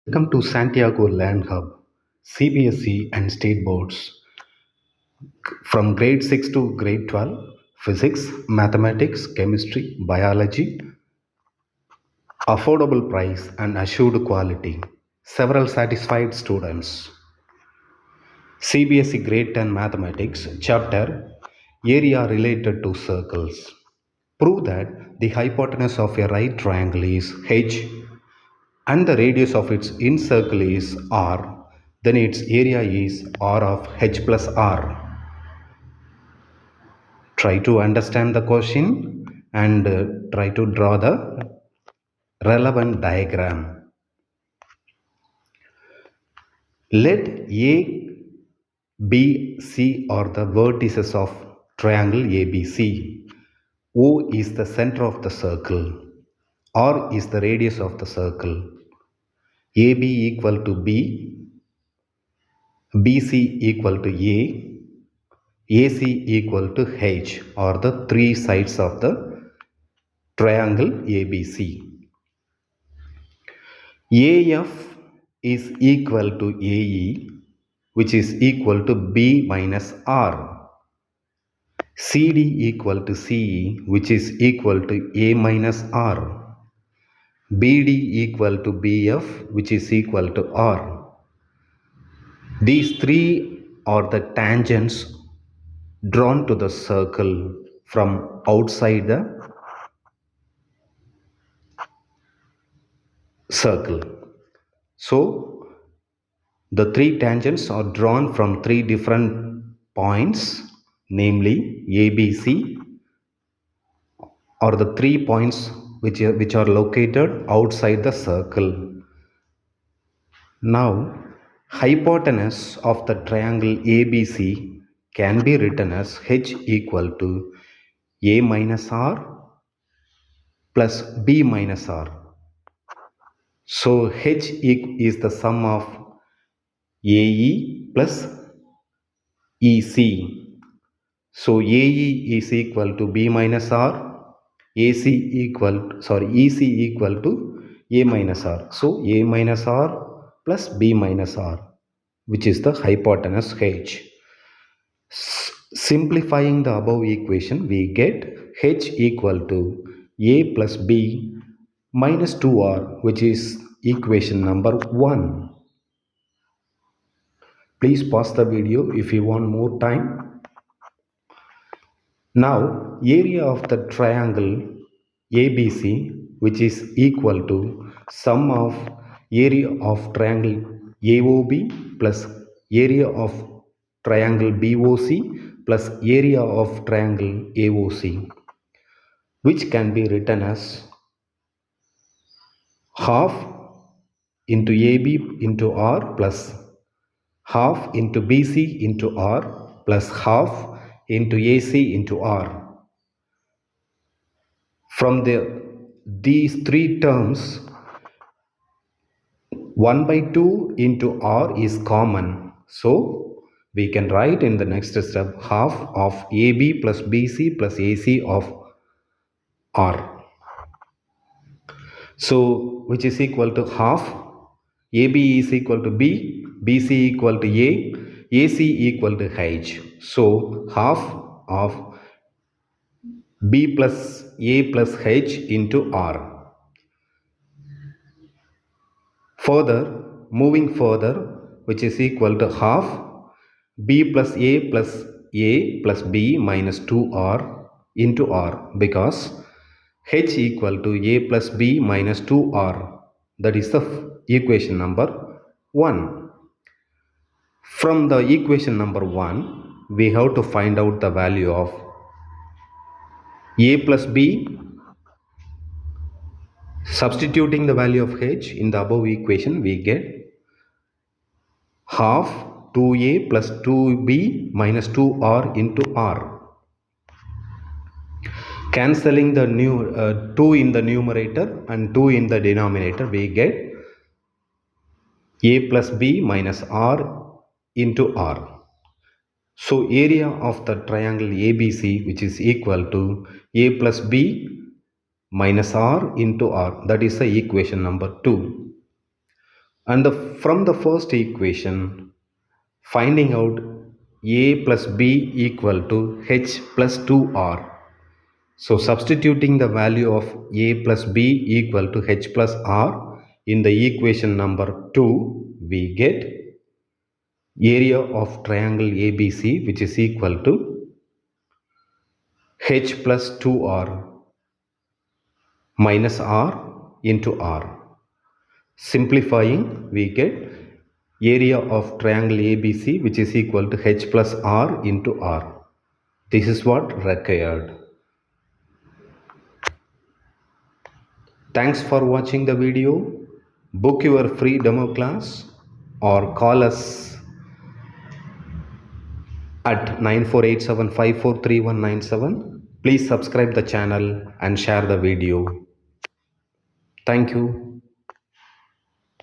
Welcome to Santiago Land Hub, CBSE and state boards. From grade 6 to grade 12, physics, mathematics, chemistry, biology, affordable price and assured quality. Several satisfied students. CBSE grade 10 mathematics chapter area related to circles. Prove that the hypotenuse of a right triangle is h and the radius of its incircle is r, then its area is r of h plus r. Try to understand the question and try to draw the relevant diagram. Let A, B, C are the vertices of triangle ABC. O is the center of the circle. R is the radius of the circle. AB equal to B, BC equal to A, AC equal to H are the three sides of the triangle ABC. AF is equal to AE, which is equal to B minus R. CD equal to CE, which is equal to A minus R. BD equal to BF, which is equal to R. These three are the tangents drawn to the circle from outside the circle. So, the three tangents are drawn from three different points, namely ABC, or the 3 points which are located outside the circle. Now, hypotenuse of the triangle ABC can be written as h equal to A minus R plus B minus R. So h is the sum of AE plus EC. So AE is equal to B minus R, EC equal to A minus R. So A minus R plus B minus R, which is the hypotenuse H. Simplifying the above equation, we get H equal to A plus B minus 2R, which is equation number 1. Please pause the video if you want more time. Now, area of the triangle ABC, which is equal to sum of area of triangle AOB plus area of triangle BOC plus area of triangle AOC, which can be written as half into AB into R plus half into BC into R plus half into AC into R. From these three terms, 1 by 2 into R is common. So, we can write in the next step half of AB plus BC plus AC of R. So, which is equal to half. AB is equal to B, BC equal to A, AC equal to H. So, half of B plus A plus H into R. Further, moving further, which is equal to half B plus A plus B minus 2R into R, because H equal to A plus B minus 2R. That is the equation number 1. From the equation number 1, we have to find out the value of A plus B. Substituting the value of H in the above equation, we get half 2A plus 2B minus 2R into R. Cancelling the 2 in the numerator and 2 in the denominator, we get A plus B minus R into R. So area of the triangle ABC, which is equal to A plus B minus R into R, that is the equation number 2. And from the first equation, finding out a plus b equal to h plus 2r. So substituting the value of a plus b equal to h plus r in the equation number 2, we get area of triangle ABC, which is equal to h plus 2r minus r into r. Simplifying, we get area of triangle ABC, which is equal to h plus r into r. This is what required. Thanks for watching the video. Book your free demo class or call us at 9487543197. Please subscribe the channel and share the video. Thank you.